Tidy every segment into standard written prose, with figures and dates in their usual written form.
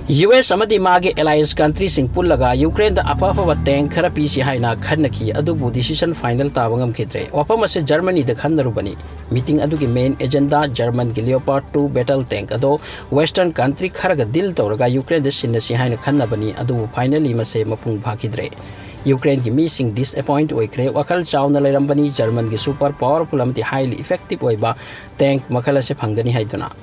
US amadi mage alliance country sing pullaga Ukraine da apafa tank khara pisi haina khannaki adubu decision final tabangam khitre wapam ase Germany da khandarubani meeting adugi main agenda German gi Leopard 2 battle tank ado western country kharaga deal tawraga Ukraine da sinasi haina khannabani adubu finally mase mapung bhakidre Ukraine gi missing disappoint oikre wakal chawna lairambani German gi super powerful amti highly effective oiba tank makala se phangani haiduna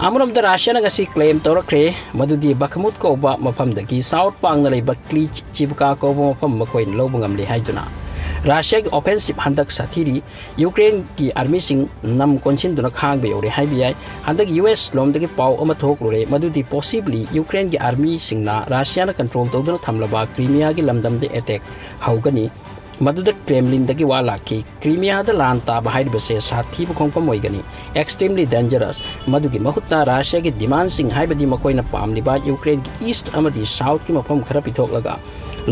Amuram the Russian agasi claim Torakre, Madudi Bakamut Koba, Mapamdaki, South Pangalay, Baklich, Chibka Kobo, Makoin, Lobungam de Haiduna. Russia offensive Handak Satiri, Ukraine ki army sing Nam Conchin Duna Kang Bay or Hibi, Handak US Lom the Pau Omatokure, Madudi possibly Ukraine ki army sing na Russian control Dodon Tamlaba, Crimea ki Lamdam de attack, Haugani. Maduda Kremlin dagi walaki Crimea the lanta behind base sathi bukongpa moigani extremely dangerous madugi mahutta Russia gi demand sing haibadi makoina pamliba Ukraine gi east amadi south ki mafam khara pithoklaga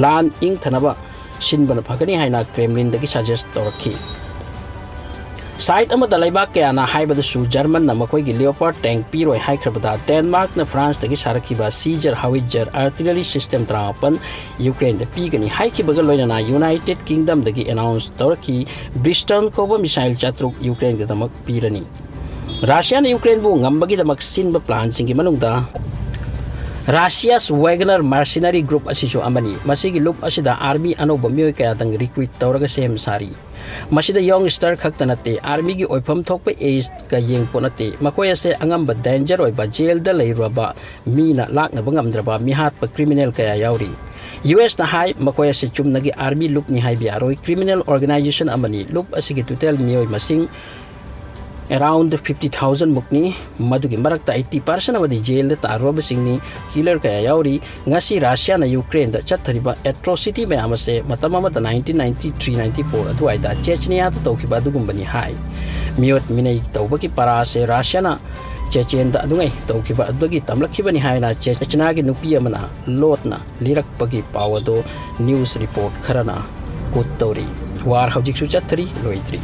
lan ing thanaba sinbana phagani haina Kremlin dagi suggest toraki Side amada laibak kayana haibadasu German na makoi gi Leopard tank piroi haikrabada Denmark na France dagi sarakiba Caesar Howitzer artillery system trapan Ukraine da pigani haikibaga loinana United Kingdom dagi announce toraki Bristol koba missile chatruk Ukraine ga damak pirani Russia na Ukraine bu ngambagi damak sinba plan singi manungda Russia's Wagner mercenary group asiso amani masigi loop asida army anoba mioy kaya dang recruit tawraga sem sari Masida young star kaktanate army gi oifam thokpa age ka yeng ponate makoya se angamba danger oiba jail da leiraba mina lakna bangamdraba mihat pa criminal kaya yauri US na hai makoya se chumnagi army loop ni hai biaroi criminal organization amani loop asigi total mioy masing around 50,000 mukni madugi marakta 80% awadi jail da taroba singni killer kaya yauri ngasi Russia na Ukraine da chathariba atrocity me amase matama da 1993-94 aduaida Chechnya ta tawkiba dugumbani hai miot minai tawbaki para se Russia na Chechen da adungai tawkiba adugi tamlakhibani hai na Chechnya gi nupi amana lotna lirakpagi pawado news report kharana kuttori war hawjik su chathari loitri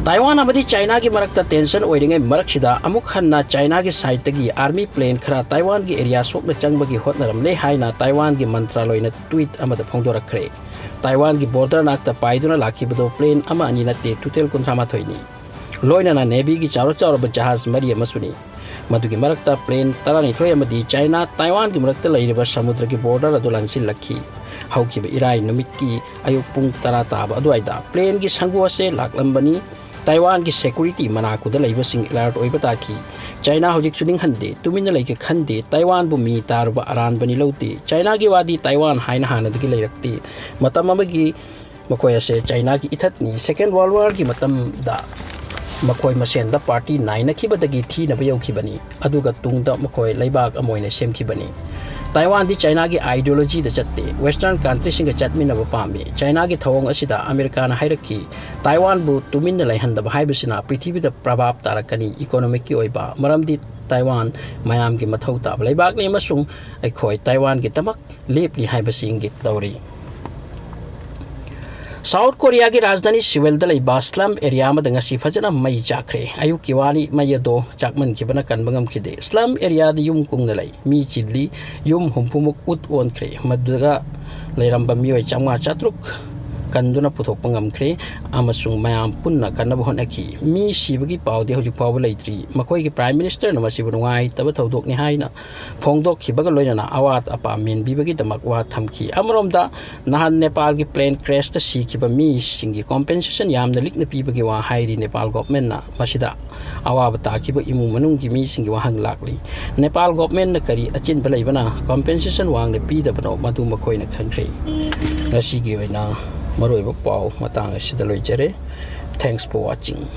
Taiwan amadi China ki marakta tension oiringai maraksida amuk hanna China ki side tagi army plane khara Taiwan ki area sokna changbagi hotnaram le haina Taiwan ki mantraloy na tweet amada phongdorakre Taiwan ki border nakta paiduna lakibado plane ama ani nate total kunthama thoini loina na navy ki charo jahaz mari amasuni madugi marakta plane tarani thoi amadi China Taiwan ki marakta leiriba samudra ki border adulan silakhi haukiba irai numit ki ayuk pung tara taba aduaida plane ki sanggu ase laklambani Taiwan ki security manaku da laiba sing alert oiba taki China hojik chuning hande tumina laike khande Taiwan bu mi tarba aran bani lauti China ki wadi Taiwan haina hana dagi lairakti matam amagi makoya se China ki ithatni second world war ki matam da makoi masen da party naina khibadagi thi na bayau khibani aduga tungda makoi laibak amoina sem khibani Taiwan di China ki ideology da chatte western country singa chatmina ba pami China ki thawong asida America na hairaki Taiwan bu tumin na laihan da haibasina prithvi da prabhab tarakani economic ki oiba maramdi Taiwan mayam ki mathau ta laibak ni masung aikhoi Taiwan ki tamak lepli haibasing ki tawri South Korea ki rajdhani Seoul da laiba slum area ma danga si phajana mai jakre ayu kiwani mayado chakman ki bana kan bangam khide slum area da yum kung nalai mi chilli yum humpumuk ut on kre maduga lairamba mioi chamwa chatruk kanduna puthok pangam kre amasung mayam punna kanna bon aki mi sibagi pawde hoju paw leitri makoi ki prime minister na masibu ngai taba thodok ni haina phongdok khibaga loina na awat apa min bibagi tamak wa thamki amromda nahan Nepal ki plane crash ta sikhiba mi singi compensation yamna likna pibagi wa hairi Nepal government na masida awaba ta khiba imu manung ki mi singi wa hang lakli Nepal government na kari achin balai bana compensation wang le pi da bano madu makoi na khangre ngasi gi oina Maruoiba pau matang asida loijare. Thanks for watching.